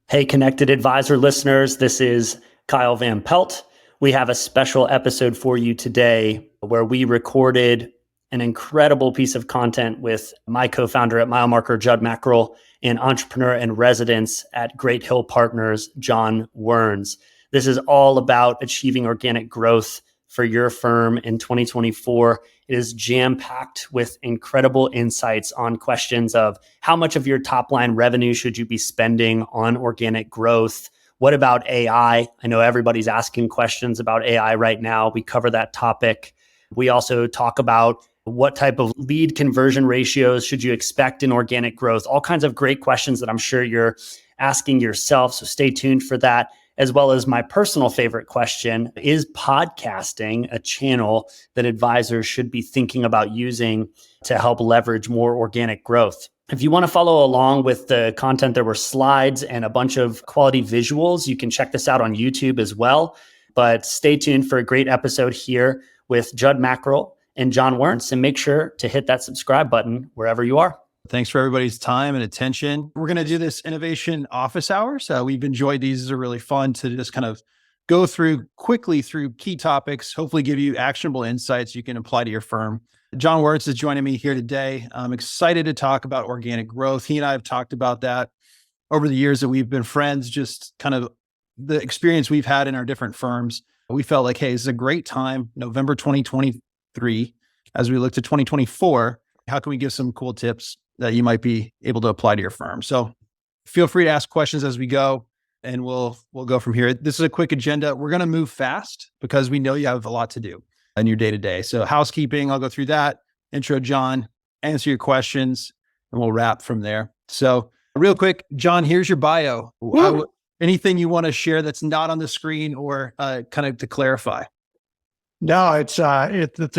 Hey, Connected Advisor listeners, this is Kyle Van Pelt. We have a special episode for you today where we recorded an incredible piece of content with my co-founder at MileMarker, Jud Mackrill, and entrepreneur in residence at Great Hill Partners, John Wernz. This is all about achieving organic growth for your firm in 2024. It is jam-packed with incredible insights on questions of how much of your top line revenue should you be spending on organic growth? What about AI? I know everybody's asking questions about AI right now. We cover that topic. We also talk about what type of lead conversion ratios should you expect in organic growth? All kinds of great questions that I'm sure you're asking yourself. So stay tuned for that. As well as my personal favorite question, is podcasting a channel that advisors should be thinking about using to help leverage more organic growth? If you want to follow along with the content, there were slides and a bunch of quality visuals. You can check this out on YouTube as well. But stay tuned for a great episode here with Jud Mackrill and John Wernz, and make sure to hit that subscribe button wherever you are. Thanks for everybody's time and attention. We're going to do this innovation office hours. We've enjoyed these. These are really fun to just kind of go quickly through key topics, hopefully give you actionable insights you can apply to your firm. John Wernz is joining me here today. I'm excited to talk about organic growth. He and I have talked about that over the years that we've been friends, just kind of the experience we've had in our different firms. We felt like, hey, this is a great time, November 2023, as we look to 2024, how can we give some cool tips that you might be able to apply to your firm? So feel free to ask questions as we go, and we'll go from here. This is a quick agenda. We're going to move fast because we know you have a lot to do in your day-to-day. So housekeeping, I'll go through that. Intro John, answer your questions, and we'll wrap from there. So real quick, John, here's your bio. Anything you want to share that's not on the screen or kind of to clarify? No, it's a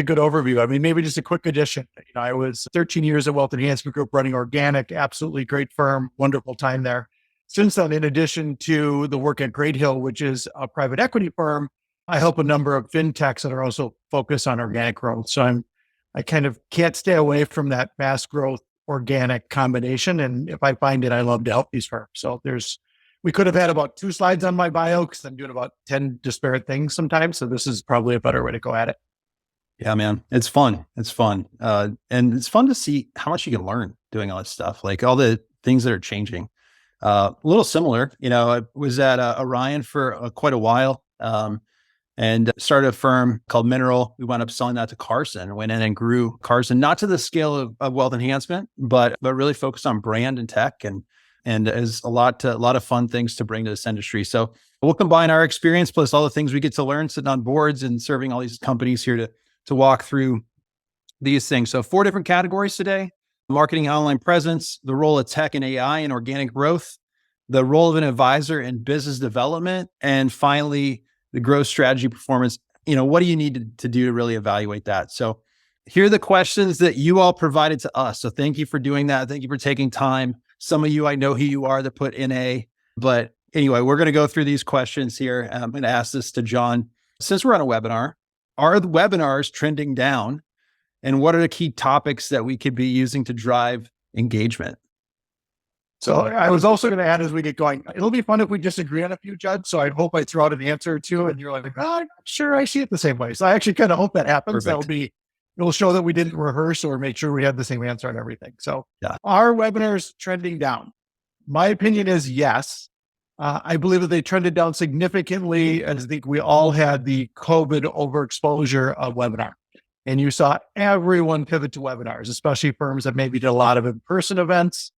good overview. I mean, maybe just a quick addition. I was 13 years at Wealth Enhancement Group running organic, absolutely great firm, wonderful time there. Since then, in addition to the work at Great Hill, which is a private equity firm, I help a number of fintechs that are also focused on organic growth. So I kind of can't stay away from that fast growth organic combination. And if I find it, I love to help these firms. So we could have had about 2 slides on my bio because I'm doing about 10 disparate things sometimes. So this is probably a better way to go at it. Yeah, man. It's fun. It's fun. And it's fun to see how much you can learn doing all this stuff, like all the things that are changing. A little similar, I was at Orion for quite a while and started a firm called Mineral. We wound up selling that to Carson, went in and grew Carson, not to the scale of wealth enhancement, but really focused on brand and tech and as a lot of fun things to bring to this industry. So we'll combine our experience plus all the things we get to learn sitting on boards and serving all these companies here to walk through these things. So 4 different categories today: marketing and online presence, the role of tech and AI in organic growth, the role of an advisor in business development, and finally, the growth strategy performance. What do you need to do to really evaluate that? So here are the questions that you all provided to us. So thank you for doing that. Thank you for taking time. Some of you, I know who you are that put NA, but anyway, we're going to go through these questions here. I'm going to ask this to John. Since we're on a webinar, are the webinars trending down? And what are the key topics that we could be using to drive engagement? So I was also going to add as we get going, it'll be fun if we disagree on a few, Jud. So I hope I throw out an answer or two and you're like, I'm not sure I see it the same way. So I actually kind of hope that happens. Perfect. It'll show that we didn't rehearse or make sure we had the same answer on everything. So yeah. Are webinars trending down? My opinion is yes. I believe that they trended down significantly as I think we all had the COVID overexposure of webinar. And you saw everyone pivot to webinars, especially firms that maybe did a lot of in-person events,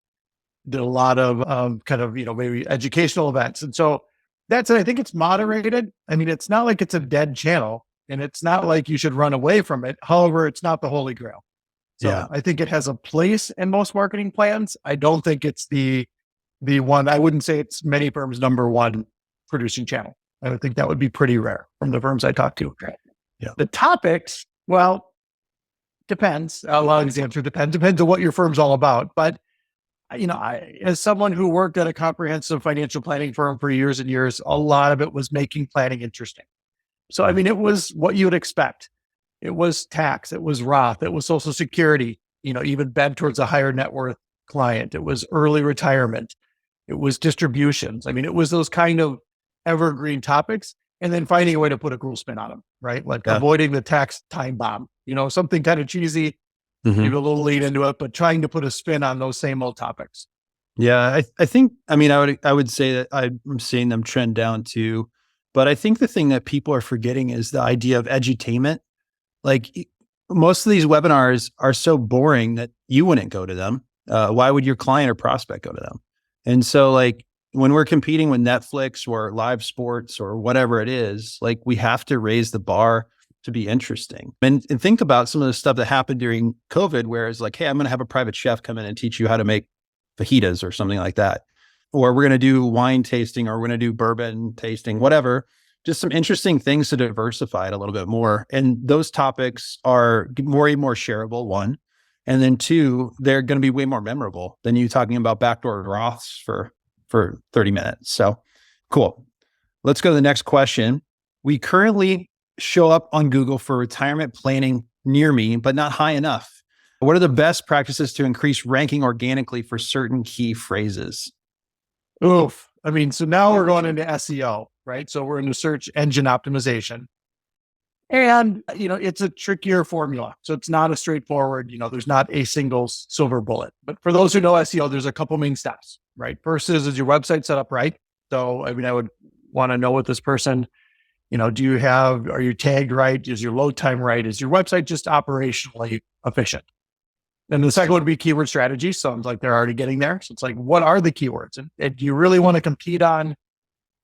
did a lot of kind of, maybe educational events. And so that's it. I think it's moderated. I mean, it's not like it's a dead channel. And it's not like you should run away from it. However, it's not the holy grail. So yeah. I think it has a place in most marketing plans. I don't think it's the one, I wouldn't say it's many firms' number one producing channel. I would think that would be pretty rare from the firms I talk to. Yeah. The topics, well, depends. A lot of these answers depends on what your firm's all about. But, as someone who worked at a comprehensive financial planning firm for years and years, a lot of it was making planning interesting. So, I mean, it was what you would expect. It was tax, it was Roth, it was Social Security, even bent towards a higher net worth client. It was early retirement. It was distributions. I mean, it was those kind of evergreen topics, and then finding a way to put a cool spin on them, right? Like avoiding the tax time bomb, something kind of cheesy, maybe a little lead into it, but trying to put a spin on those same old topics. Yeah, I think, I would say that I'm seeing them trend down too, but I think the thing that people are forgetting is the idea of edutainment. Like most of these webinars are so boring that you wouldn't go to them. Why would your client or prospect go to them? And so like when we're competing with Netflix or live sports or whatever it is, like we have to raise the bar to be interesting. And think about some of the stuff that happened during COVID, where it's like, hey, I'm going to have a private chef come in and teach you how to make fajitas or something like that. Or we're going to do wine tasting, or we're going to do bourbon tasting, whatever. Just some interesting things to diversify it a little bit more. And those topics are way more shareable, one. And then two, they're going to be way more memorable than you talking about backdoor Roths for 30 minutes. So cool. Let's go to the next question. We currently show up on Google for retirement planning near me, but not high enough. What are the best practices to increase ranking organically for certain key phrases? Oof. I mean, so now we're going into SEO, right? So we're into search engine optimization. And, it's a trickier formula. So it's not a straightforward, there's not a single silver bullet. But for those who know SEO, there's a couple main steps, right? First is your website set up right? So, I would want to know what this person, are you tagged right? Is your load time right? Is your website just operationally efficient? And the second would be keyword strategy. Sounds like they're already getting there. So it's like, what are the keywords? And do you really want to compete on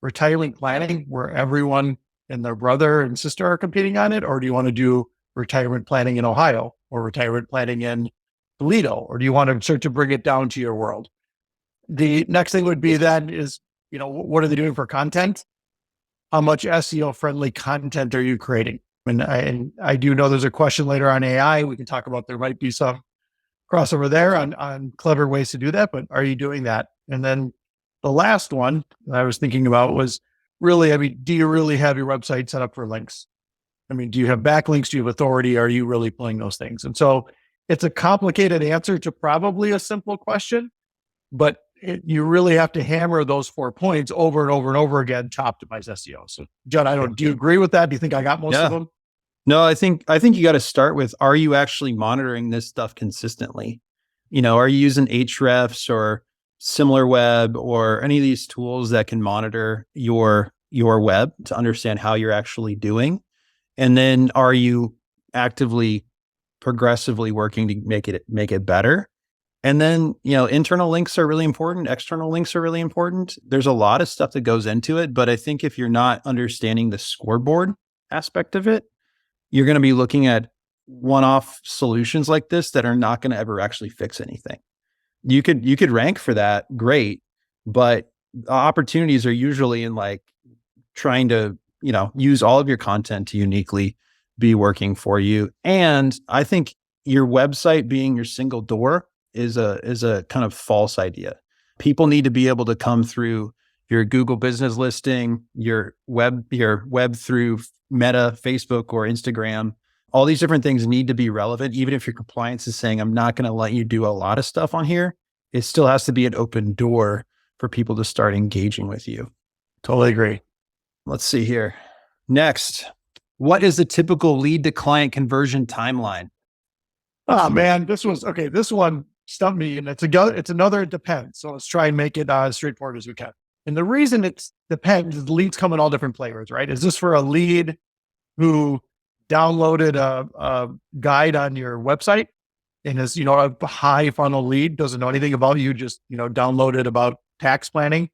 retirement planning where everyone and their brother and sister are competing on it? Or do you want to do retirement planning in Ohio or retirement planning in Toledo? Or do you want to start to bring it down to your world? The next thing would be then is, what are they doing for content? How much SEO friendly content are you creating? And I do know there's a question later on AI. We can talk about, there might be some crossover there on clever ways to do that, but are you doing that? And then the last one that I was thinking about was really, do you really have your website set up for links? Do you have backlinks? Do you have authority? Are you really pulling those things? And so it's a complicated answer to probably a simple question, but you really have to hammer those 4 points over and over and over again to optimize SEO. So Judd, do you agree with that? Do you think I got most of them? No, I think you got to start with, are you actually monitoring this stuff consistently? Are you using Ahrefs or SimilarWeb or any of these tools that can monitor your web to understand how you're actually doing? And then are you actively, progressively working to make it better? And then, internal links are really important. External links are really important. There's a lot of stuff that goes into it, but I think if you're not understanding the scoreboard aspect of it, you're going to be looking at one-off solutions like this that are not going to ever actually fix anything. You could rank for that, great, but opportunities are usually in like trying to, use all of your content to uniquely be working for you. And I think your website being your single door is a kind of false idea. People need to be able to come through your Google business listing, your web through Meta, Facebook, or Instagram. All these different things need to be relevant. Even if your compliance is saying, I'm not going to let you do a lot of stuff on here, it still has to be an open door for people to start engaging with you. Totally agree. Let's see here. Next, what is the typical lead to client conversion timeline? Oh man, this one stumped me, and it's another, it depends. So let's try and make it as straightforward as we can. And the reason it depends is leads come in all different flavors, right? Is this for a lead who downloaded a guide on your website and is, a high funnel lead, doesn't know anything about you, just, downloaded about tax planning?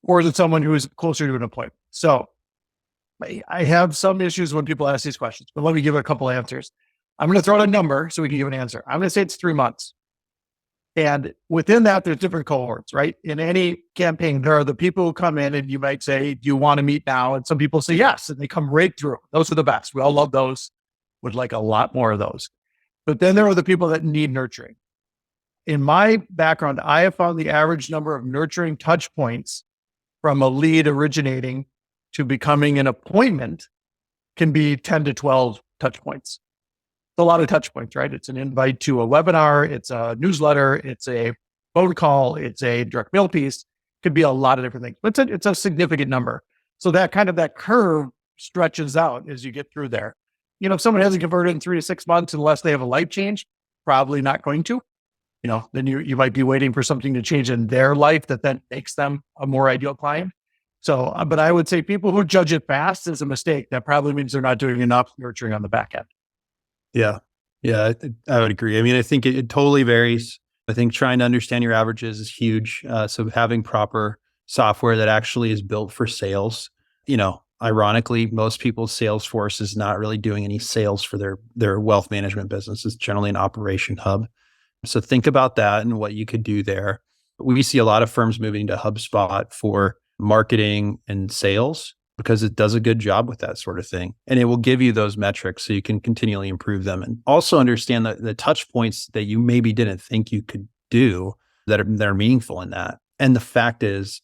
Or is it someone who is closer to an appointment? So I have some issues when people ask these questions, but let me give a couple answers. I'm going to throw out a number so we can give an answer. I'm going to say it's 3 months. And within that, there's different cohorts, right? In any campaign, there are the people who come in and you might say, do you want to meet now? And some people say yes, and they come right through. Those are the best. We all love those. Would like a lot more of those. But then there are the people that need nurturing. In my background, I have found the average number of nurturing touch points from a lead originating to becoming an appointment can be 10 to 12 touch points. It's a lot of touch points, right? It's an invite to a webinar, it's a newsletter, it's a phone call, it's a direct mail piece. Could be a lot of different things, but it's a significant number. So that curve stretches out as you get through there. If someone hasn't converted in 3 to 6 months, unless they have a life change, probably not going to. Then you might be waiting for something to change in their life that then makes them a more ideal client. So, but I would say people who judge it fast is a mistake. That probably means they're not doing enough nurturing on the back end. Yeah. Yeah. I would agree. I mean, I think it totally varies. I think trying to understand your averages is huge. So having proper software that actually is built for sales, ironically, most people's sales force is not really doing any sales for their wealth management business. It's generally an operation hub. So think about that and what you could do there. We see a lot of firms moving to HubSpot for marketing and sales because it does a good job with that sort of thing. And it will give you those metrics so you can continually improve them and also understand the touch points that you maybe didn't think you could do that are meaningful in that. And the fact is,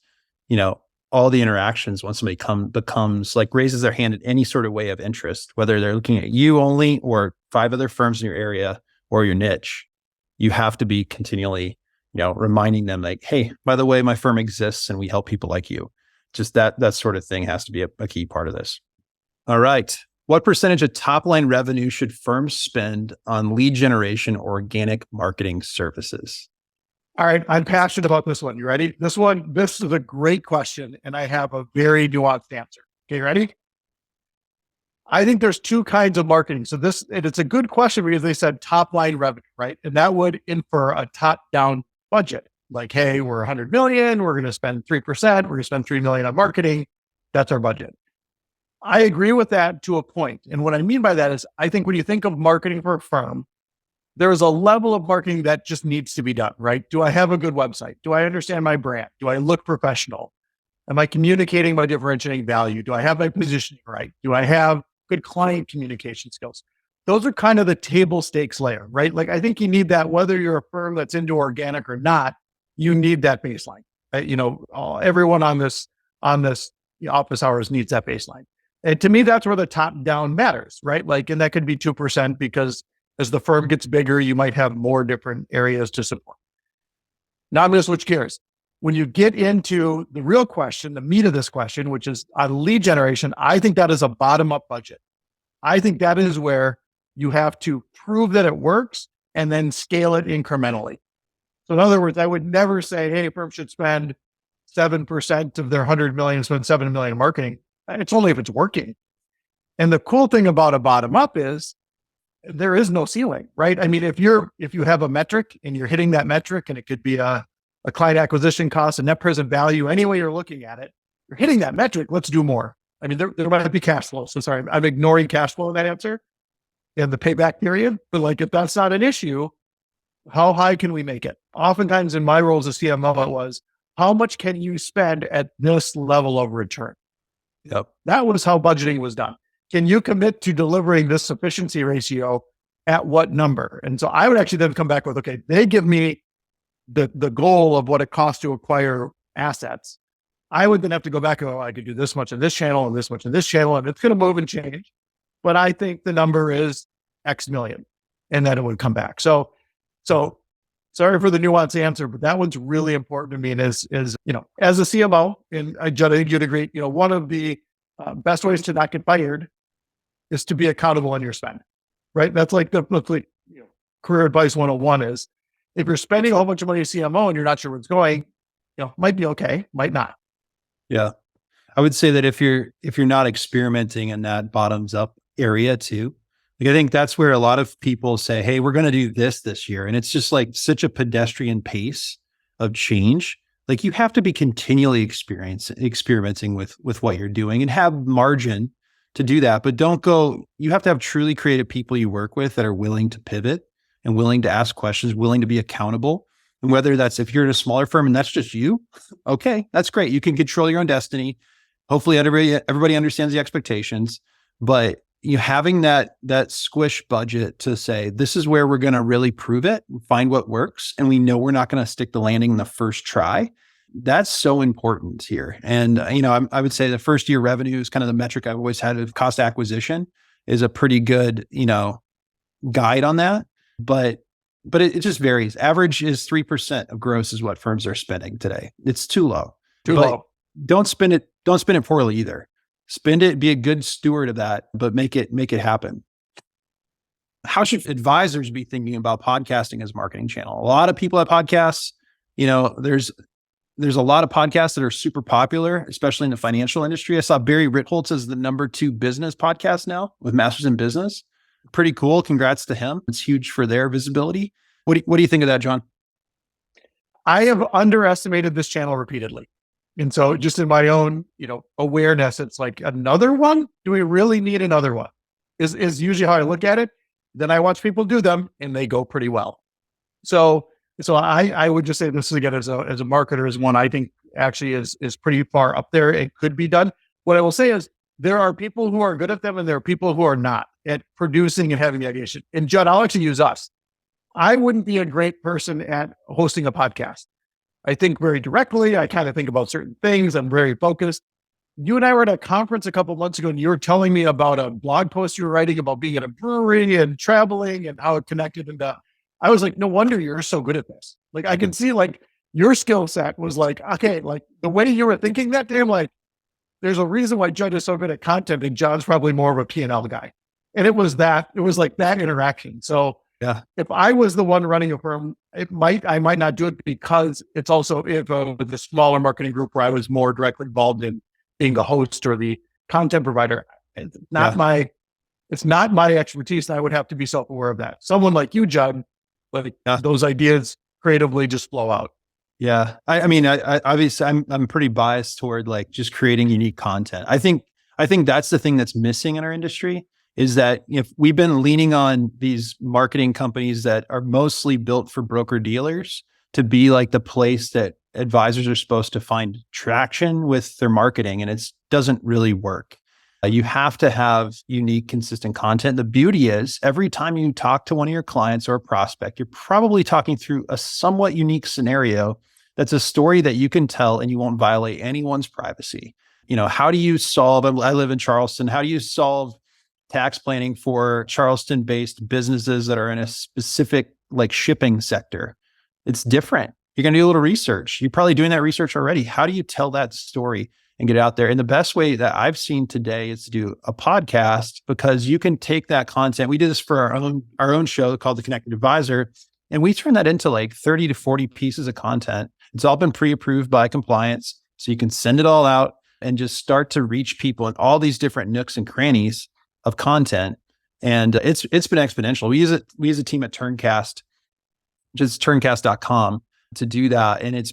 all the interactions once somebody becomes like raises their hand in any sort of way of interest, whether they're looking at you only or 5 other firms in your area or your niche, you have to be continually, reminding them like, hey, by the way, my firm exists and we help people like you. Just that sort of thing has to be a key part of this. All right. What percentage of top line revenue should firms spend on lead generation or organic marketing services? All right. I'm passionate about this one. You ready? This is a great question, and I have a very nuanced answer. Okay, ready? I think there's 2 kinds of marketing. So it's a good question because they said top line revenue, right? And that would infer a top down budget. Like, hey, we're 100 million. We're going to spend 3%. We're going to spend 3 million on marketing. That's our budget. I agree with that to a point. And what I mean by that is I think when you think of marketing for a firm, there is a level of marketing that just needs to be done, right? Do I have a good website? Do I understand my brand? Do I look professional? Am I communicating my differentiating value? Do I have my positioning right? Do I have good client communication skills? Those are kind of the table stakes layer, right? Like I think you need that, whether you're a firm that's into organic or not, you need that baseline. Right? Everyone on this office hours needs that baseline. And to me, that's where the top down matters, right? Like, and that could be 2% because as the firm gets bigger, you might have more different areas to support. Now I'm going to switch gears. When you get into the real question, the meat of this question, which is on lead generation, I think that is a bottom-up budget. I think that is where you have to prove that it works and then scale it incrementally. So in other words, I would never say, hey, a firm should spend 7% of their 100 million, spend 7 million in marketing. It's only if it's working. And the cool thing about a bottom-up is there is no ceiling, right? I mean, if you have a metric and you're hitting that metric, and it could be a client acquisition cost, a net present value, any way you're looking at it, you're hitting that metric. Let's do more. I mean, there might be cash flow. So sorry, I'm ignoring cash flow in that answer and the payback period. But like, if that's not an issue, how high can we make it? Oftentimes in my role as a CMO, it was, how much can you spend at this level of return? Yep. That was how budgeting was done. Can you commit to delivering this sufficiency ratio at what number? And so I would actually then come back with, okay, they give me the goal of what it costs to acquire assets. I would then have to go back and go, I could do this much in this channel and this much in this channel, and it's going to move and change. But I think the number is X million, and then it would come back. So sorry for the nuanced answer, but that one's really important to me. And as a CMO, and Jud, I think you'd agree, one of the best ways to not get fired is to be accountable on your spend, right? That's like career advice 101 is, if you're spending a whole bunch of money as CMO and you're not sure where it's going, might be okay, might not. Yeah. I would say that if you're not experimenting in that bottoms up area too, like I think that's where a lot of people say, hey, we're going to do this year. And it's just like such a pedestrian pace of change. Like you have to be continually experimenting with what you're doing and have margin to do that. But you have to have truly creative people you work with that are willing to pivot and willing to ask questions, willing to be accountable. And whether that's, if you're in a smaller firm and that's just you, okay, that's great. You can control your own destiny. Hopefully everybody understands the expectations, but you having that squish budget to say, this is where we're going to really prove it, find what works. And we know we're not going to stick the landing in the first try. That's so important here. And, I would say the first year revenue is kind of the metric I've always had of cost acquisition is a pretty good, guide on that. But it just varies. Average is 3% of gross is what firms are spending today. It's too low. Too But low. don't spend it poorly either. Spend it, be a good steward of that, but make it happen. How should advisors be thinking about podcasting as a marketing channel? A lot of people have podcasts. There's a lot of podcasts that are super popular, especially in the financial industry. I saw Barry Ritholtz as the #2 business podcast now with Masters in Business. Pretty cool. Congrats to him. It's huge for their visibility. What do you think of that, John? I have underestimated this channel repeatedly. And so just in my own, awareness, it's like, another one? Do we really need another one? Is usually how I look at it. Then I watch people do them and they go pretty well. So I would just say this again, as a marketer, is one I think actually is pretty far up there. It could be done. What I will say is there are people who are good at them and there are people who are not at producing and having the ideation. And Jud, I'll actually use us. I wouldn't be a great person at hosting a podcast. I think very directly. I kind of think about certain things. I'm very focused. You and I were at a conference a couple of months ago and you were telling me about a blog post you were writing about being at a brewery and traveling and how it connected. And I was like, no wonder you're so good at this. Like, I can see like your skill set was like, okay, like the way you were thinking that day, I'm like, there's a reason why Jud is so good at content and John's probably more of a P&L guy. And it was like that interaction. So yeah, if I was the one running a firm, I might not do it, because it's also with the smaller marketing group where I was more directly involved in being the host or the content provider. It's not my expertise. And I would have to be self-aware of that. Someone like you, Jud, those ideas creatively just flow out. Yeah. I mean, I obviously I'm pretty biased toward like just creating unique content. I think that's the thing that's missing in our industry, is that if we've been leaning on these marketing companies that are mostly built for broker dealers to be like the place that advisors are supposed to find traction with their marketing, and it doesn't really work. You have to have unique, consistent content. The beauty is every time you talk to one of your clients or a prospect, you're probably talking through a somewhat unique scenario that's a story that you can tell and you won't violate anyone's privacy. How do you solve, I live in Charleston, how do you solve tax planning for Charleston-based businesses that are in a specific like shipping sector? It's different. You're going to do a little research. You're probably doing that research already. How do you tell that story and get it out there? And the best way that I've seen today is to do a podcast, because you can take that content. We did this for our own show called The Connected Advisor, and we turn that into like 30 to 40 pieces of content. It's all been pre-approved by compliance. So you can send it all out and just start to reach people in all these different nooks and crannies of content. And it's been exponential. We use a team at Turncast, just turncast.com, to do that. And it's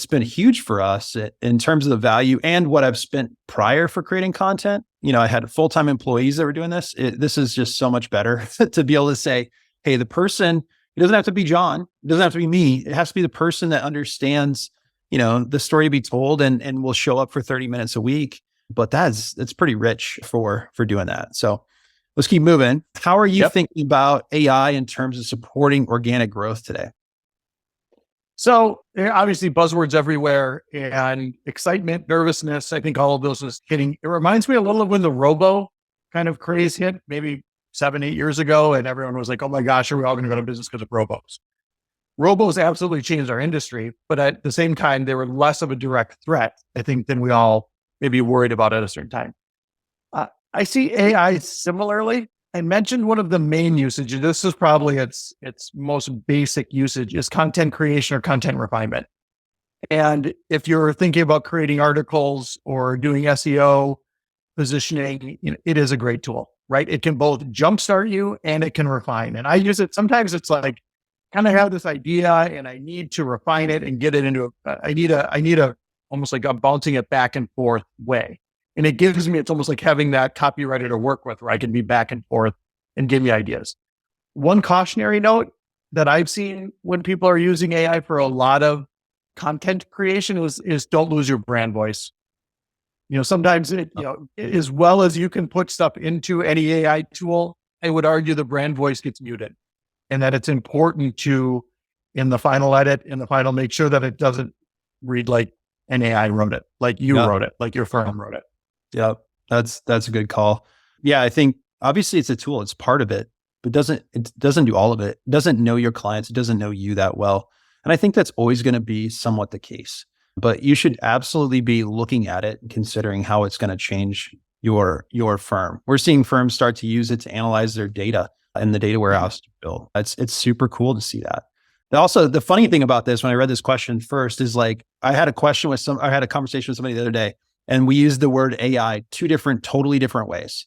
been huge for us in terms of the value and what I've spent prior for creating content. I had full-time employees that were doing this. This is just so much better to be able to say, hey, the person, it doesn't have to be John. It doesn't have to be me. It has to be the person that understands, the story to be told and will show up for 30 minutes a week. But that's pretty rich for doing that. So let's keep moving. How are you thinking about AI in terms of supporting organic growth today? So obviously buzzwords everywhere, and excitement, nervousness. I think all of those is hitting. It reminds me a little of when the robo kind of craze hit, maybe 7-8 years ago. And everyone was like, oh my gosh, are we all going to go to business because of robos? Robos absolutely changed our industry, but at the same time, they were less of a direct threat, I think, than we all maybe worried about at a certain time. I see AI similarly. I mentioned one of the main usages. This is probably its most basic usage, is content creation or content refinement. And if you're thinking about creating articles or doing SEO positioning, it is a great tool, right? It can both jumpstart you and it can refine. And I use it. Sometimes it's like, kind of have this idea and I need to refine it and get it into I need a almost like I'm bouncing it back and forth way. And it gives me, it's almost like having that copywriter to work with where I can be back and forth and give me ideas. One cautionary note that I've seen when people are using AI for a lot of content creation is don't lose your brand voice. Sometimes as well as you can put stuff into any AI tool, I would argue the brand voice gets muted, and that it's important to, in the final edit, make sure that it doesn't read like an AI wrote it, like you wrote it, like your firm wrote it. Yeah, that's a good call. Yeah, I think obviously it's a tool, it's part of it, but it doesn't do all of it. It doesn't know your clients, it doesn't know you that well. And I think that's always going to be somewhat the case. but you should absolutely be looking at it and considering how it's going to change your firm. We're seeing firms start to use it to analyze their data and the data warehouse to build. It's super cool to see that. Also, the funny thing about this, when I read this question first, is like I had a conversation with somebody the other day, and we used the word AI totally different ways.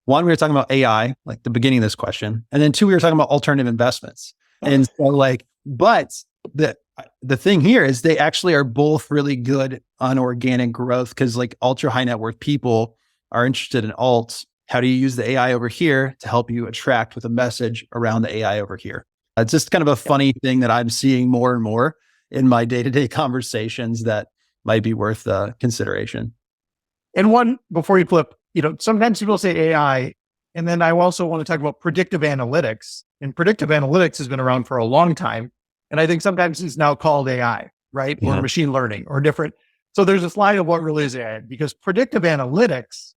One, we were talking about AI, like the beginning of this question, and then two, we were talking about alternative investments. And so, like, but the thing here is they actually are both really good on organic growth, because like ultra high net worth people are interested in alts. How do you use the AI over here to help you attract with a message around the AI over here? It's just kind of a funny thing that I'm seeing more and more in my day-to-day conversations that might be worth consideration. And one, before you flip, sometimes people say AI, and then I also want to talk about predictive analytics. And predictive analytics has been around for a long time. And I think sometimes it's now called AI, right? Yeah. Or machine learning or different. So there's a slide of what really is AI, because predictive analytics,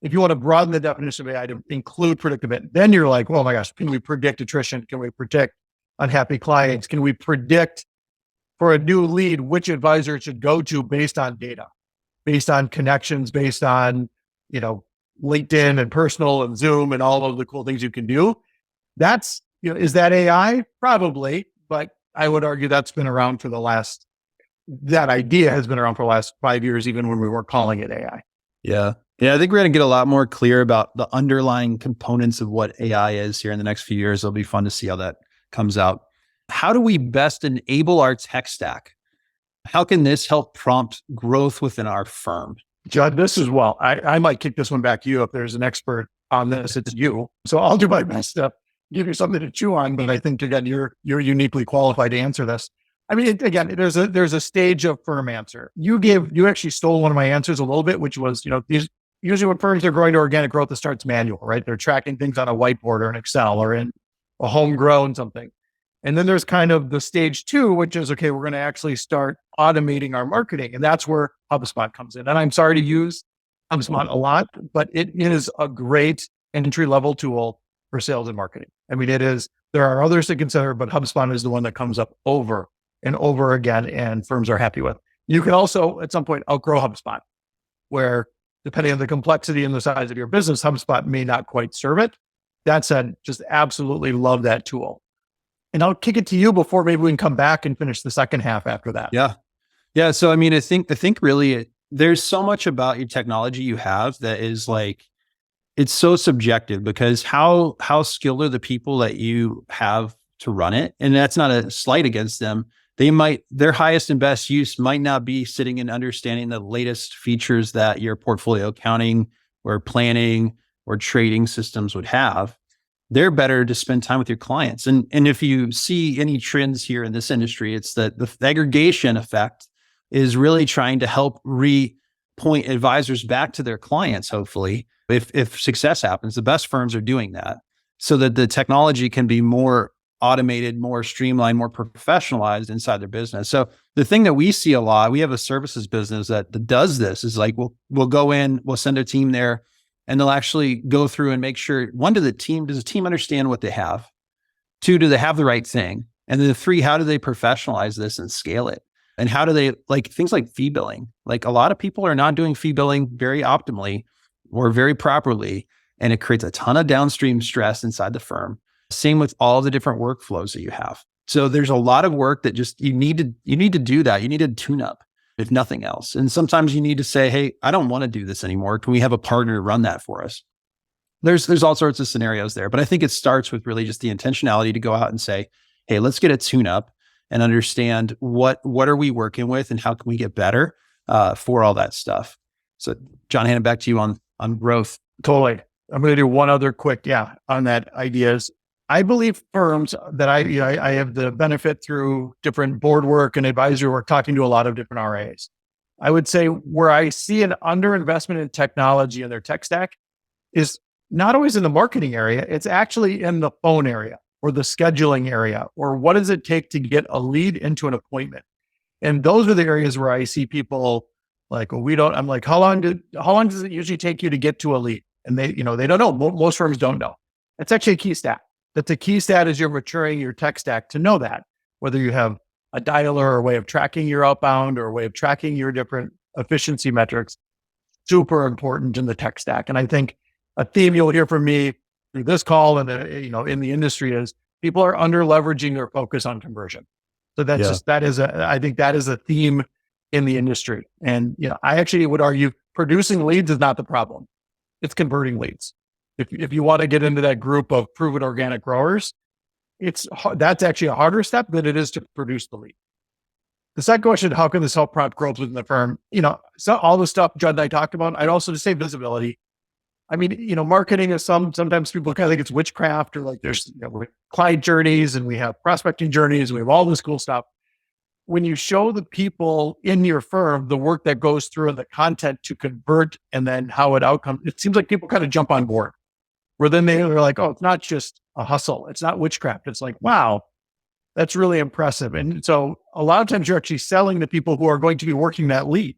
if you want to broaden the definition of AI to include predictive, then you're like, oh my gosh, can we predict attrition? Can we predict unhappy clients? Can we predict for a new lead which advisor it should go to based on data, based on connections, based on, LinkedIn and personal and Zoom and all of the cool things you can do? That's, is that AI? Probably, but I would argue that idea has been around for the last 5 years, even when we weren't calling it AI. Yeah. I think we're going to get a lot more clear about the underlying components of what AI is here in the next few years. It'll be fun to see how that comes out. How do we best enable our tech stack? How can this help prompt growth within our firm? Jud, I might kick this one back to you. If there's an expert on this, it's you. So I'll do my best to give you something to chew on, but I think, again, you're uniquely qualified to answer this. I mean, again, there's a stage of firm answer. You actually stole one of my answers a little bit, which was, usually when firms are growing to organic growth, it starts manual, right? They're tracking things on a whiteboard or an Excel or in a homegrown something. And then there's kind of the stage two, which is, okay, we're going to actually start automating our marketing. And that's where HubSpot comes in. And I'm sorry to use HubSpot a lot, but it is a great entry-level tool for sales and marketing. I mean, it is. There are others to consider, but HubSpot is the one that comes up over and over again, and firms are happy with. You can also, at some point, outgrow HubSpot, where depending on the complexity and the size of your business, HubSpot may not quite serve it. That said, just absolutely love that tool. And I'll kick it to you before maybe we can come back and finish the second half after that. Yeah. So, I mean, I think really there's so much about your technology you have that is like, it's so subjective, because how skilled are the people that you have to run it? And that's not a slight against them. Their highest and best use might not be sitting and understanding the latest features that your portfolio accounting or planning or trading systems would have. They're better to spend time with your clients. And if you see any trends here in this industry, it's that the aggregation effect is really trying to help point advisors back to their clients. Hopefully, if success happens, the best firms are doing that so that the technology can be more automated, more streamlined, more professionalized inside their business. So the thing that we see a lot, we have a services business that does this, is like, we'll go in, we'll send a team there, and they'll actually go through and make sure, one, does the team understand what they have? Two, do they have the right thing? And then three, how do they professionalize this and scale it? And how do they, like things like fee billing? Like a lot of people are not doing fee billing very optimally or very properly, and it creates a ton of downstream stress inside the firm. Same with all the different workflows that you have. So there's a lot of work that just, you need to do that. You need to tune up, if nothing else. And sometimes you need to say, hey, I don't want to do this anymore. Can we have a partner to run that for us? There's all sorts of scenarios there, but I think it starts with really just the intentionality to go out and say, hey, let's get a tune up and understand what are we working with and how can we get better for all that stuff. So John, hand it back to you on growth. Totally. I'm going to do one other quick, on that ideas. I believe firms that I have the benefit through different board work and advisory work, talking to a lot of different RAs. I would say where I see an underinvestment in technology in their tech stack is not always in the marketing area. It's actually in the phone area or the scheduling area, or what does it take to get a lead into an appointment? And those are the areas where I see people like, well, I'm like, how long does it usually take you to get to a lead? And they don't know. Most firms don't know. That's actually a key stat. That's a key stat as you're maturing your tech stack to know that, whether you have a dialer or a way of tracking your outbound or a way of tracking your different efficiency metrics, super important in the tech stack. And I think a theme you'll hear from me through this call and in the industry is people are under leveraging their focus on conversion. So I think that is a theme in the industry. And I actually would argue producing leads is not the problem. It's converting leads. If you want to get into that group of proven organic growers, that's actually a harder step than it is to produce the lead. The second question, how can this help prompt growth within the firm? So all the stuff Jud and I talked about, I'd also just say visibility. I mean, marketing is sometimes people kind of think it's witchcraft or like there's client journeys and we have prospecting journeys and we have all this cool stuff. When you show the people in your firm the work that goes through and the content to convert and then how it seems like people kind of jump on board. Where then they're like, oh, it's not just a hustle. It's not witchcraft. It's like, wow, that's really impressive. And so a lot of times you're actually selling to people who are going to be working that lead.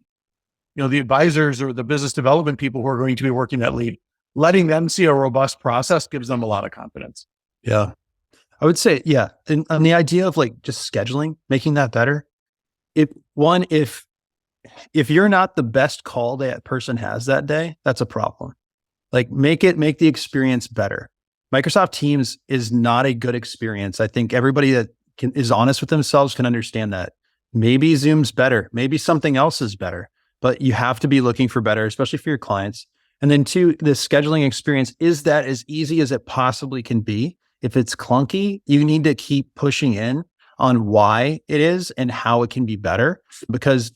The advisors or the business development people who are going to be working that lead, letting them see a robust process gives them a lot of confidence. Yeah. I would say, yeah. And on the idea of like just scheduling, making that better. If you're not the best call that person has that day, that's a problem. Like make the experience better. Microsoft Teams is not a good experience. I think everybody that is honest with themselves can understand that. Maybe Zoom's better. Maybe something else is better, but you have to be looking for better, especially for your clients. And then two, the scheduling experience, is that as easy as it possibly can be? If it's clunky, you need to keep pushing in on why it is and how it can be better. Because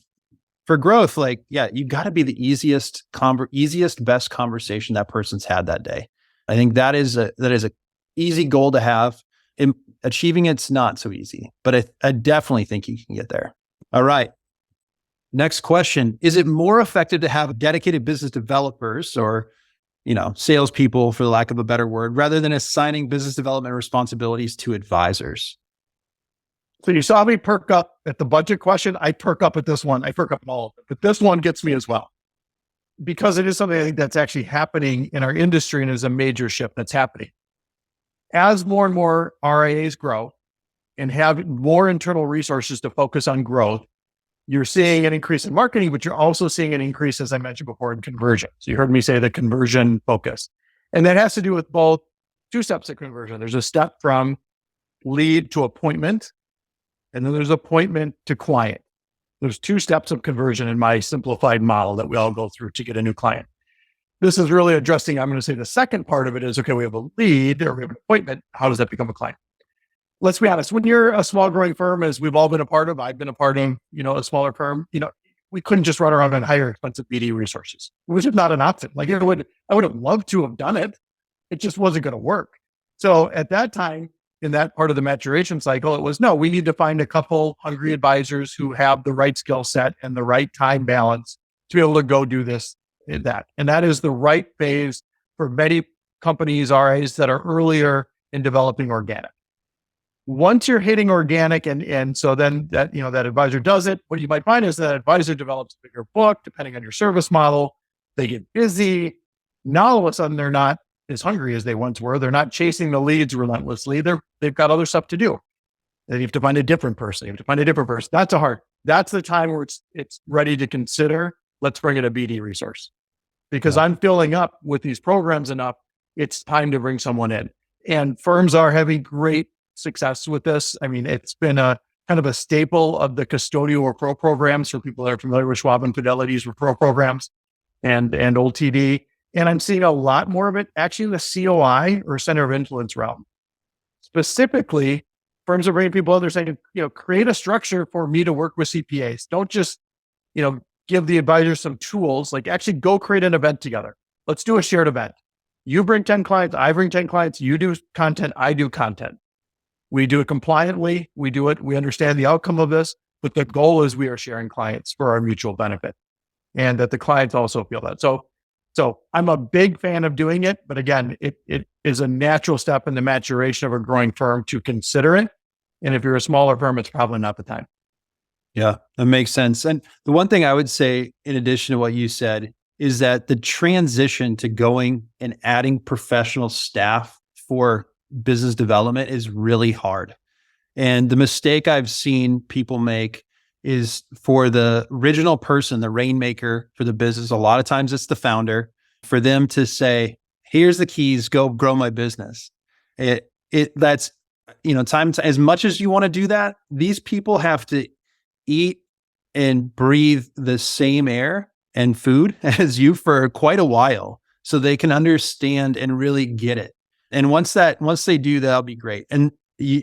for growth, you got to be the easiest, best conversation that person's had that day. I think that is a easy goal to have. Achieving it's not so easy, but I definitely think you can get there. All right. Next question. Is it more effective to have dedicated business developers or, salespeople, for the lack of a better word, rather than assigning business development responsibilities to advisors? So you saw me perk up at the budget question. I perk up at this one. I perk up at all of it, but this one gets me as well. Because it is something I think that's actually happening in our industry and is a major shift that's happening. As more and more RIAs grow and have more internal resources to focus on growth, you're seeing an increase in marketing, but you're also seeing an increase, as I mentioned before, in conversion. So you heard me say the conversion focus. And that has to do with both two steps of conversion. There's a step from lead to appointment, and then there's appointment to client. There's two steps of conversion in my simplified model that we all go through to get a new client. This is really addressing, I'm going to say the second part of it is, okay, we have a lead or we have an appointment. How does that become a client? Let's be honest. When you're a small growing firm, as we've all been a part of, I've been a part of, a smaller firm, we couldn't just run around and hire expensive BD resources. It was just not an option. I would have loved to have done it. It just wasn't going to work. So at that time, in that part of the maturation cycle, it was, no, we need to find a couple hungry advisors who have the right skill set and the right time balance to be able to go do this and that. And that is the right phase for many companies, RAs that are earlier in developing organic. Once you're hitting organic and so then that, that advisor does it, what you might find is that advisor develops a bigger book, depending on your service model. They get busy. Now all of a sudden they're not as hungry as they once were. They're not chasing the leads relentlessly. They've got other stuff to do. Then you have to find a different person. That's the time where it's ready to consider, let's bring in a BD resource. Because I'm filling up with these programs enough, it's time to bring someone in. And firms are having great success with this. I mean, it's been a kind of a staple of the custodial referral programs for people that are familiar with Schwab and Fidelity's referral programs and Old TD. And I'm seeing a lot more of it actually in the COI or center of influence realm. Specifically, firms are bringing people in, they're saying, create a structure for me to work with CPAs. Don't just, give the advisor some tools, like actually go create an event together. Let's do a shared event. You bring 10 clients, I bring 10 clients, you do content, I do content. We do it compliantly. We understand the outcome of this, but the goal is we are sharing clients for our mutual benefit and that the clients also feel that. So I'm a big fan of doing it, but again, it is a natural step in the maturation of a growing firm to consider it. And if you're a smaller firm, it's probably not the time. Yeah, that makes sense. And the one thing I would say, in addition to what you said, is that the transition to going and adding professional staff for business development is really hard. And the mistake I've seen people make is for the original person, the rainmaker for the business. A lot of times it's the founder, for them to say, here's the keys, go grow my business. That's, time to, as much as you want to do that, these people have to eat and breathe the same air and food as you for quite a while so they can understand and really get it. And once they do, that'll be great. And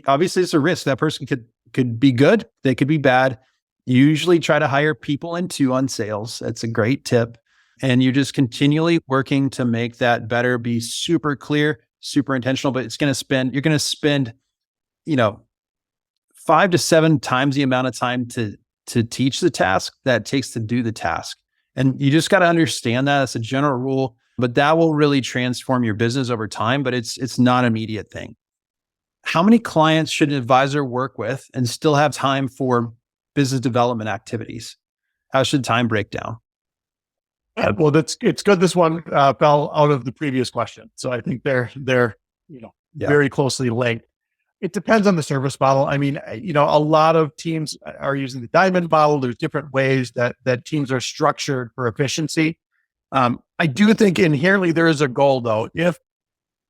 obviously it's a risk. That person could be good. They could be bad. You usually try to hire people on sales. That's a great tip. And you're just continually working to make that better, be super clear, super intentional, but you're going to spend, 5 to 7 times the amount of time to teach the task that it takes to do the task. And you just got to understand that. It's a general rule, but that will really transform your business over time, but it's not an immediate thing. How many clients should an advisor work with and still have time for business development activities? How should time break down? Well, it's good. This one fell out of the previous question. So I think they're very closely linked. It depends on the service model. I mean, a lot of teams are using the diamond model. There's different ways that teams are structured for efficiency. I do think inherently there is a goal though,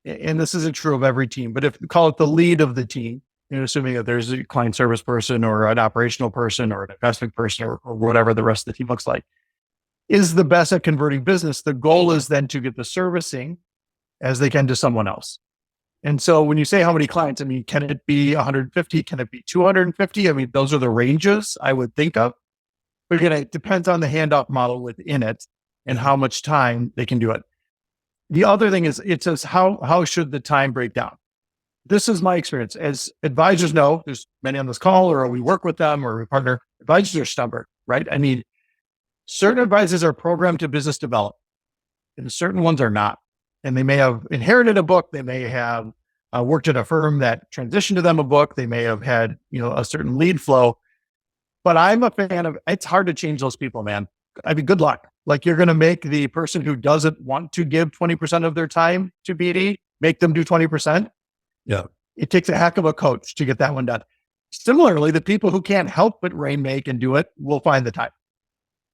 and this isn't true of every team, but if you call it the lead of the team, assuming that there's a client service person or an operational person or an investment person or whatever the rest of the team looks like, is the best at converting business. The goal is then to get the servicing as they can to someone else. And so when you say how many clients, I mean, can it be 150? Can it be 250? I mean, those are the ranges I would think of. But again, it depends on the handoff model within it and how much time they can do it. The other thing is it says, how should the time break down? This is my experience. As advisors know, there's many on this call, or we work with them or we partner. Advisors are stubborn, right? I mean, certain advisors are programmed to business develop and certain ones are not. And they may have inherited a book. They may have worked at a firm that transitioned to them a book. They may have had, a certain lead flow, but I'm a fan of, it's hard to change those people, man. I mean, good luck. Like you're going to make the person who doesn't want to give 20% of their time to BD, make them do 20%. Yeah. It takes a heck of a coach to get that one done. Similarly, the people who can't help but rainmake and do it will find the time.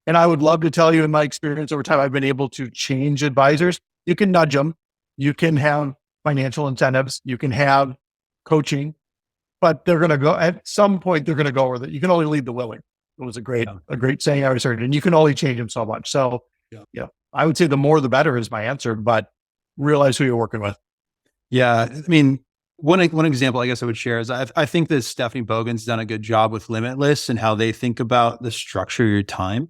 And I would love to tell you in my experience over time, I've been able to change advisors. You can nudge them. You can have financial incentives. You can have coaching, but they're going to go at some point, they're going to go with it. You can only lead the willing. It was a great saying I always heard, and you can only change them so much. So I would say the more, the better is my answer, but realize who you're working with. Yeah. I mean, one example I guess I would share is I think that Stephanie Bogan's done a good job with Limitless and how they think about the structure of your time.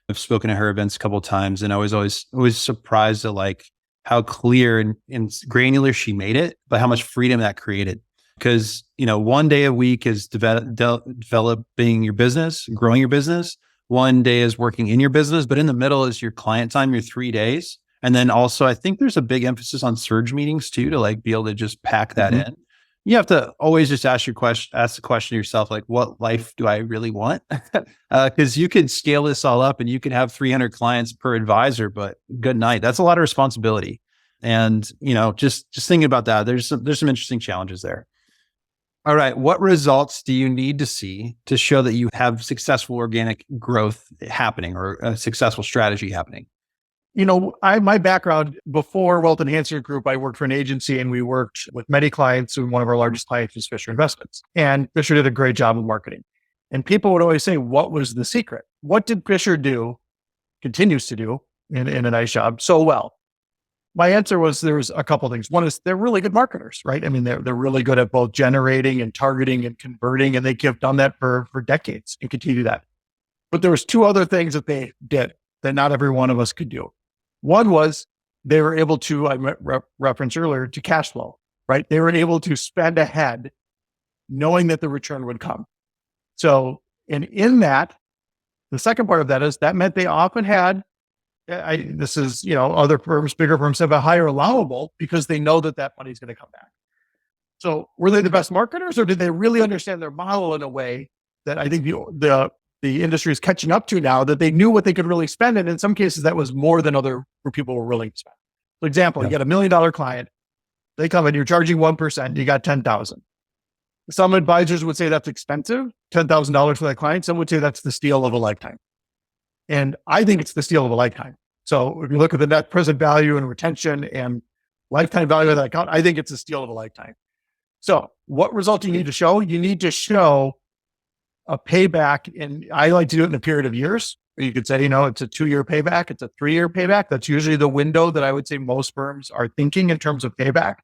I've spoken at her events a couple of times, and I was always surprised at like how clear and granular she made it, but how much freedom that created. Because, 1 day a week is developing your business, growing your business. 1 day is working in your business, but in the middle is your client time, your 3 days. And then also, I think there's a big emphasis on surge meetings too, to like be able to just pack that in. You have to always just ask the question to yourself, like, what life do I really want? Because you could scale this all up and you can have 300 clients per advisor, but good night. That's a lot of responsibility. And, just thinking about that, there's some interesting challenges there. All right. What results do you need to see to show that you have successful organic growth happening or a successful strategy happening? My background before Wealth Enhancement Group, I worked for an agency and we worked with many clients, and one of our largest clients was Fisher Investments. And Fisher did a great job of marketing. And people would always say, what was the secret? What did Fisher do, continues to do in a nice job so well? My answer was there's a couple of things. One is they're really good marketers, right? I mean, they're really good at both generating and targeting and converting, and they have done that for decades and continue to do that. But there was 2 other things that they did that not every one of us could do. One was they were able to, I referenced earlier, to cash flow, right? They were able to spend ahead knowing that the return would come. So, and in that, the second part of that is that meant they often had, other firms, bigger firms have a higher allowable because they know that money is going to come back. So were they the best marketers, or did they really understand their model in a way that I think the industry is catching up to now, that they knew what they could really spend? And in some cases, that was more than other people were willing to spend. For example, you get $1 million client, they come in, you're charging 1%, you got 10,000. Some advisors would say that's expensive, $10,000 for that client. Some would say that's the steal of a lifetime. And I think it's the steal of a lifetime. So if you look at the net present value and retention and lifetime value of that account, I think it's a steal of a lifetime. So what result do you need to show? You need to show a payback. And I like to do it in a period of years. You could say, it's a 2-year payback. It's a 3-year payback. That's usually the window that I would say most firms are thinking in terms of payback,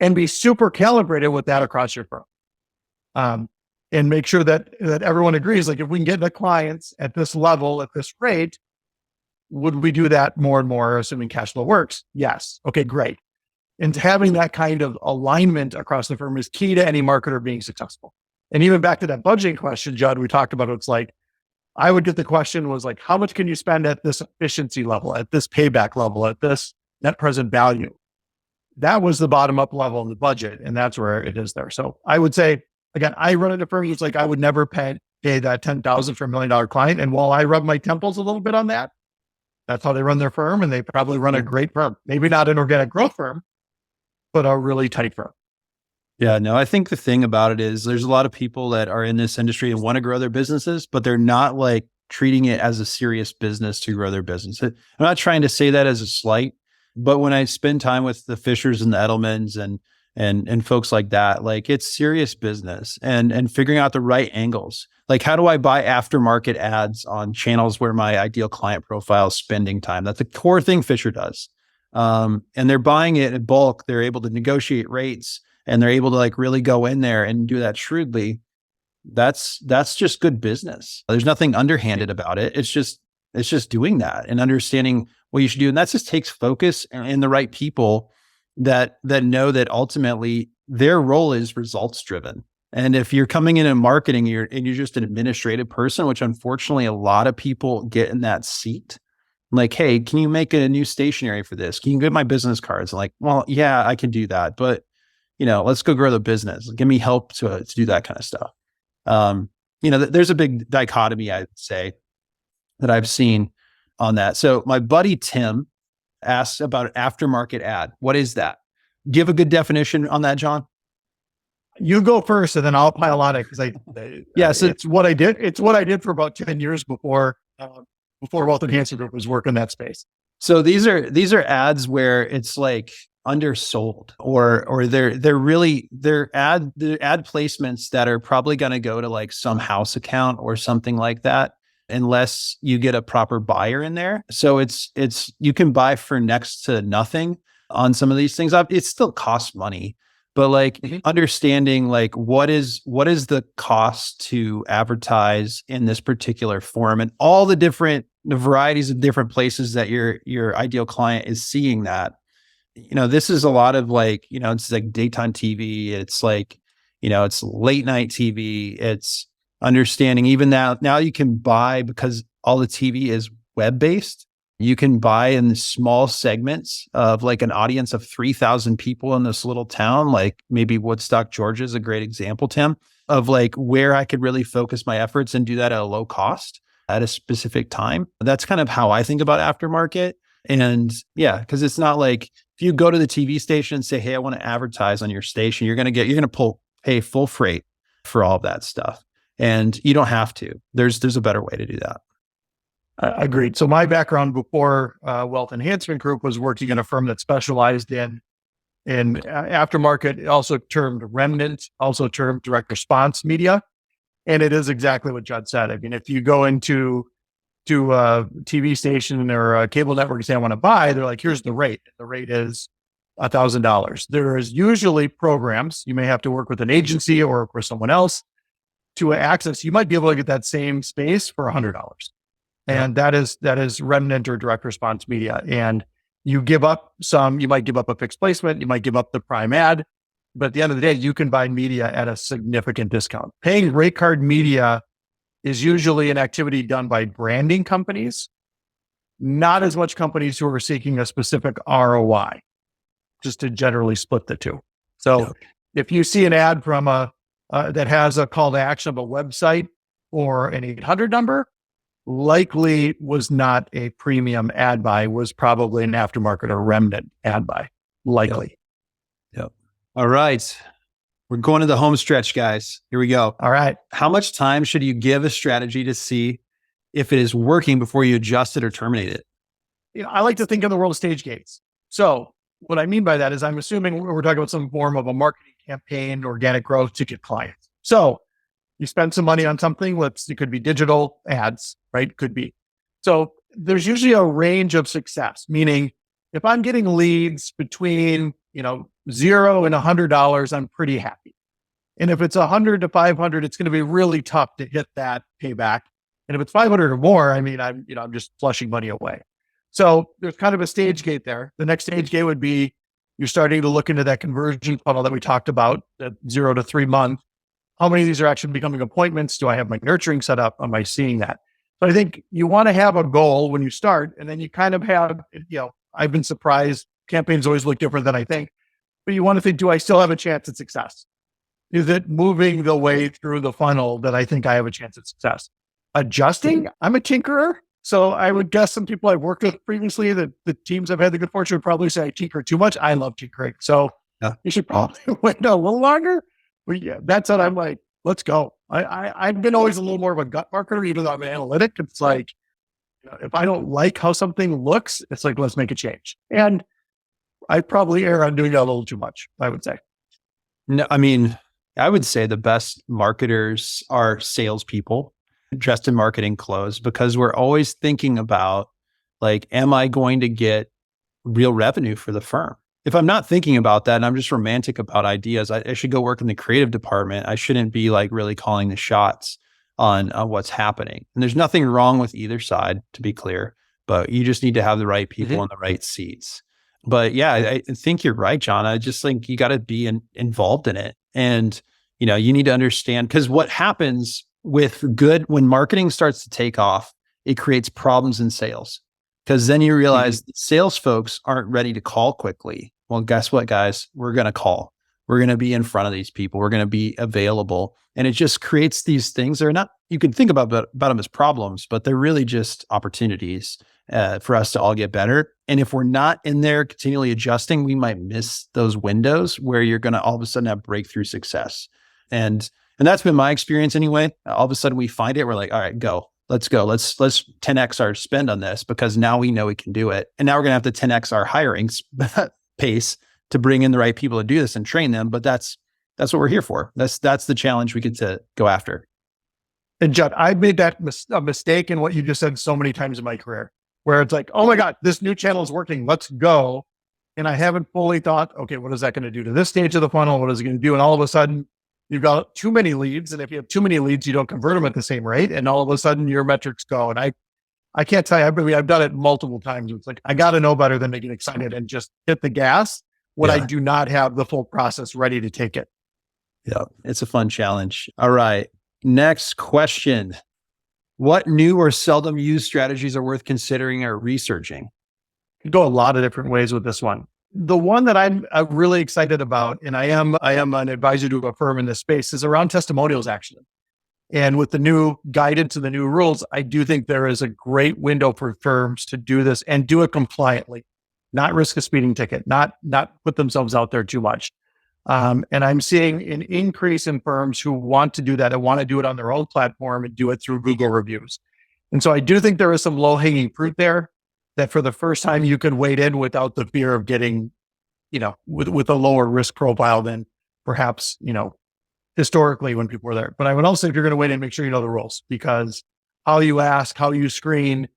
and be super calibrated with that across your firm. And make sure that everyone agrees. Like, if we can get the clients at this level, at this rate, would we do that more and more, assuming cash flow works? Yes. Okay, great. And having that kind of alignment across the firm is key to any marketer being successful. And even back to that budgeting question, Jud, we talked about, it's like, I would get the question was like, how much can you spend at this efficiency level, at this payback level, at this net present value? That was the bottom up level of the budget. And that's where it is there. So I would say, again, I run at a firm. It's like, I would never pay that $10,000 for $1 million client. And while I rub my temples a little bit on that, that's how they run their firm. And they probably run a great firm, maybe not an organic growth firm, but a really tight firm. Yeah, no, I think the thing about it is there's a lot of people that are in this industry and want to grow their businesses, but they're not like treating it as a serious business to grow their business. I'm not trying to say that as a slight, but when I spend time with the Fishers and the Edelmans and folks like that, like, it's serious business and figuring out the right angles. Like, how do I buy aftermarket ads on channels where my ideal client profile is spending time? That's the core thing Fisher does. And they're buying it in bulk. They're able to negotiate rates, and they're able to like really go in there and do that shrewdly. That's just good business. There's nothing underhanded about it. It's just doing that and understanding what you should do. And that just takes focus and the right people that know that ultimately their role is results driven. And if you're coming in and marketing, you're just an administrative person, which unfortunately a lot of people get in that seat. Like, hey, can you make a new stationery for this? Can you get my business cards? I'm like, well, yeah, I can do that, but let's go grow the business. Give me help to do that kind of stuff. There's a big dichotomy, I'd say, that I've seen on that. So my buddy Tim asked about an aftermarket ad. What is that? Give a good definition on that, John. You go first, and then I'll pile on it because so it's what I did. It's what I did for about 10 years before Wealth Enhancement Group was working that space. So these are ads where it's like undersold, or they're ad placements that are probably going to go to like some house account or something like that, unless you get a proper buyer in there. So it's you can buy for next to nothing on some of these things. It still costs money, but like understanding like what is the cost to advertise in this particular forum, and all the varieties of different places that your ideal client is seeing that. This is a lot of like, it's like daytime TV. It's like, it's late night TV. It's understanding even now you can buy, because all the TV is web-based. You can buy in small segments of like an audience of 3,000 people in this little town, like maybe Woodstock, Georgia is a great example, Tim, of like where I could really focus my efforts and do that at a low cost at a specific time. That's kind of how I think about aftermarket. And yeah, because it's not like if you go to the TV station and say, hey, I want to advertise on your station, you're going to pay full freight for all of that stuff. And you don't have to. There's a better way to do that. Agreed. So my background before Wealth Enhancement Group was working in a firm that specialized in aftermarket, also termed remnant, also termed direct response media. And it is exactly what Jud said. I mean, if you go into a TV station or a cable network and say, I want to buy, they're like, here's the rate. The rate is $1,000. There is usually programs. You may have to work with an agency or with someone else to access. You might be able to get that same space for $100. And that is remnant or direct response media. And you give up you might give up a fixed placement, you might give up the prime ad, but at the end of the day, you can buy media at a significant discount. Paying rate card media is usually an activity done by branding companies, not as much companies who are seeking a specific ROI, just to generally split the two. So if you see an ad from that has a call to action of a website or an 800 number, likely was not a premium ad buy, was probably an aftermarket or remnant ad buy, likely. Yep. All right. We're going to the home stretch, guys. Here we go. All right. How much time should you give a strategy to see if it is working before you adjust it or terminate it? I like to think in the world of stage gates. So what I mean by that is I'm assuming we're talking about some form of a marketing campaign, organic growth to get clients. So you spend some money on something. It could be digital ads, right? Could be. So there's usually a range of success, meaning if I'm getting leads between, $0 and $100, I'm pretty happy. And if it's 100 to 500, it's going to be really tough to hit that payback. And if it's 500 or more, I'm just flushing money away. So there's kind of a stage gate there. The next stage gate would be you're starting to look into that conversion funnel that we talked about, that 0 to 3 month. How many of these are actually becoming appointments? Do I have my nurturing set up? Am I seeing that? So I think you want to have a goal when you start, and then you kind of have, I've been surprised. Campaigns always look different than I think, but you want to think, do I still have a chance at success? Is it moving the way through the funnel that I think I have a chance at success? Adjusting? I'm a tinkerer. So I would guess some people I've worked with previously, the teams I've had the good fortune would probably say I tinker too much. I love tinkering. So you should probably wait a little longer. But yeah, that's what I'm like, let's go. I've been always a little more of a gut marketer, even though I'm an analytic. It's like, if I don't like how something looks, it's like, let's make a change. And I probably err on doing that a little too much, I would say. No, I would say the best marketers are salespeople dressed in marketing clothes, because we're always thinking about, like, am I going to get real revenue for the firm? If I'm not thinking about that and I'm just romantic about ideas, I should go work in the creative department. I shouldn't be like really calling the shots on what's happening. And there's nothing wrong with either side, to be clear, but you just need to have the right people in the right seats. But yeah, I think you're right, John. I just think you got to be involved in it. And, you need to understand, because what happens when marketing starts to take off, it creates problems in sales. Because then you realize sales folks aren't ready to call quickly. Well, guess what, guys? We're going to call. We're going to be in front of these people. We're going to be available. And it just creates these things. They're not, you can think about them as problems, but they're really just opportunities for us to all get better. And if we're not in there continually adjusting, we might miss those windows where you're going to all of a sudden have breakthrough success. And that's been my experience anyway. All of a sudden we find it. We're like, all right, go. Let's go. Let's 10x our spend on this, because now we know we can do it. And now we're going to have to 10x our hiring pace to bring in the right people to do this and train them. But that's what we're here for. That's the challenge we get to go after. And Jud, I made that a mistake in what you just said so many times in my career, where it's like, oh my God, this new channel is working. Let's go. And I haven't fully thought, okay, what is that going to do to this stage of the funnel? What is it going to do? And all of a sudden, you've got too many leads. And if you have too many leads, you don't convert them at the same rate. And all of a sudden your metrics go. And I can't tell you, I've done it multiple times. It's like, I got to know better than to get excited and just hit the gas when I do not have the full process ready to take it. Yeah, it's a fun challenge. All right. Next question. What new or seldom used strategies are worth considering or researching? Could go a lot of different ways with this one. The one that I'm really excited about, and I am an advisor to a firm in this space, is around testimonials, actually. And with the new guidance and the new rules, I do think there is a great window for firms to do this and do it compliantly, not risk a speeding ticket, not put themselves out there too much. And I'm seeing an increase in firms who want to do that and want to do it on their own platform and do it through Google reviews. And so I do think there is some low-hanging fruit there that for the first time you can wade in without the fear of getting, with a lower risk profile than perhaps, historically when people were there. But I would also, if you're going to wade in, make sure you know the rules, because how you ask, how you screen,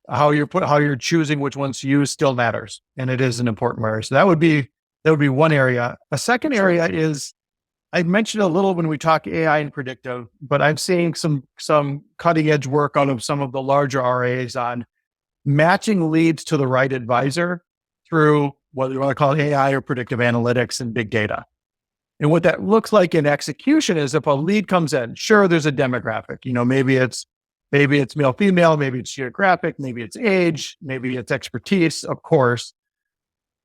how you're choosing which ones to use still matters. And it is an important area. So that would be one area. A second area is, I mentioned a little when we talk AI and predictive, but I'm seeing some cutting edge work out of some of the larger RAs on matching leads to the right advisor through whether you want to call it AI or predictive analytics and big data. And what that looks like in execution is, if a lead comes in, sure, there's a demographic, maybe it's male, female, maybe it's geographic, maybe it's age, maybe it's expertise, of course.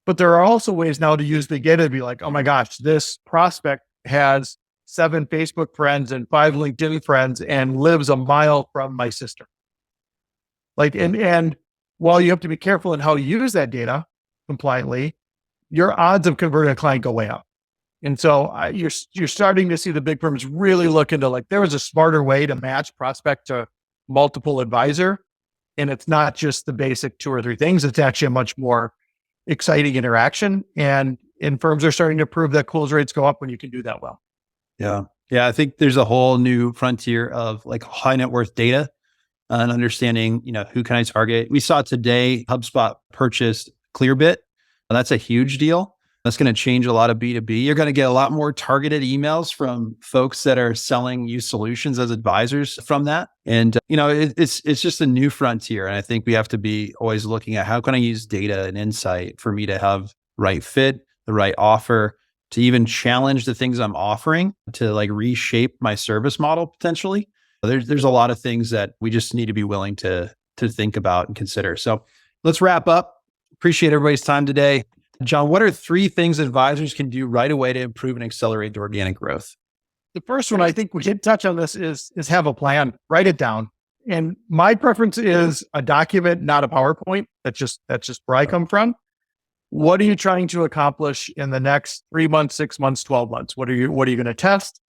But there are also ways now to use big data to be like, oh my gosh, this prospect has 7 Facebook friends and 5 LinkedIn friends and lives a mile from my sister. And while you have to be careful in how you use that data compliantly, your odds of converting a client go way up. And so you're starting to see the big firms really look into like, there was a smarter way to match prospect to multiple advisor. And it's not just the basic 2 or 3 things. It's actually a much more exciting interaction. And firms are starting to prove that close rates go up when you can do that well. Yeah. Yeah. I think there's a whole new frontier of like high net worth data and understanding, who can I target? We saw today HubSpot purchased Clearbit. That's a huge deal. That's going to change a lot of B2B. You're going to get a lot more targeted emails from folks that are selling you solutions as advisors from that. And, it's just a new frontier. And I think we have to be always looking at how can I use data and insight for me to have right fit, the right offer, to even challenge the things I'm offering, to like reshape my service model potentially. There's a lot of things that we just need to be willing to think about and consider. So let's wrap up. Appreciate everybody's time today. John, what are 3 things advisors can do right away to improve and accelerate their organic growth? The first one, I think we did touch on this, is have a plan, write it down. And my preference is a document, not a PowerPoint. That's just where I come from. What are you trying to accomplish in the next 3 months, 6 months, 12 months? What are you going to test?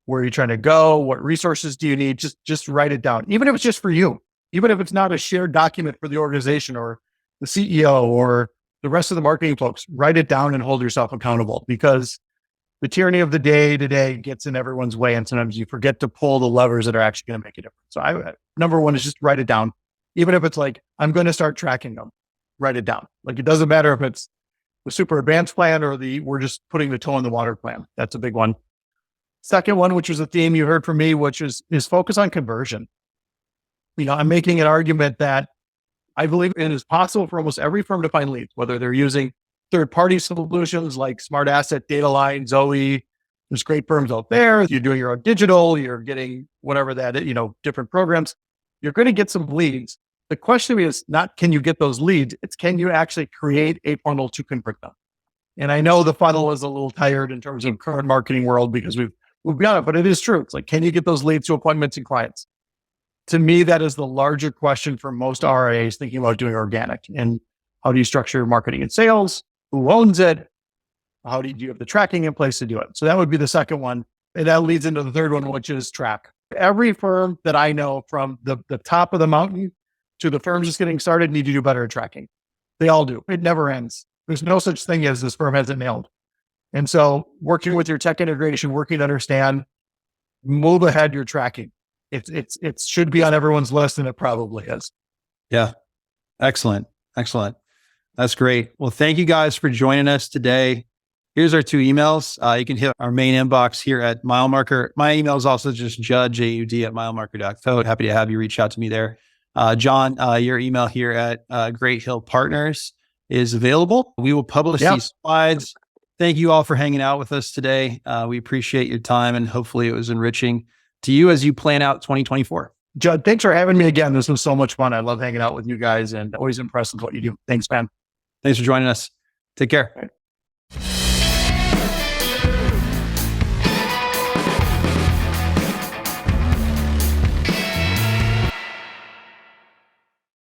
Where are you trying to go? What resources do you need? Just write it down. Even if it's just for you, even if it's not a shared document for the organization or the CEO or the rest of the marketing folks, write it down and hold yourself accountable, because the tyranny of the day today gets in everyone's way. And sometimes you forget to pull the levers that are actually going to make a difference. So number one is just write it down. Even if it's like, I'm going to start tracking them, write it down. Like, it doesn't matter if it's the super advanced plan or we're just putting the toe in the water plan. That's a big one. Second one, which was a theme you heard from me, which is focus on conversion. I'm making an argument that I believe it is possible for almost every firm to find leads, whether they're using third-party solutions like Smart Asset, Data Line, Zoe. There's great firms out there. You're doing your own digital, you're getting whatever that is, different programs. You're going to get some leads. The question is not, can you get those leads? It's, can you actually create a funnel to convert them? And I know the funnel is a little tired in terms of current marketing world because we've got it, but it is true. It's like, can you get those leads to appointments and clients? To me, that is the larger question for most RIAs thinking about doing organic. And how do you structure marketing and sales? Who owns it? How do you have the tracking in place to do it? So that would be the second one. And that leads into the third one, which is track. Every firm that I know, from the top of the mountain to the firms just getting started, need to do better at tracking. They all do. It never ends. There's no such thing as this firm has it nailed. And so working with your tech integration, working to understand, move ahead your tracking. It should be on everyone's list, and it probably is. Yeah. Excellent. That's great. Well, thank you guys for joining us today. Here's our 2 emails. You can hit our main inbox here at MileMarker. My email is also just Jud, Jud at milemarker.co. Happy to have you reach out to me there. John, your email here at Great Hill Partners is available. We will publish these slides. Thank you all for hanging out with us today. We appreciate your time, and hopefully it was enriching to you as you plan out 2024. Jud, thanks for having me again. This was so much fun. I love hanging out with you guys and always impressed with what you do. Thanks, man. Thanks for joining us. Take care.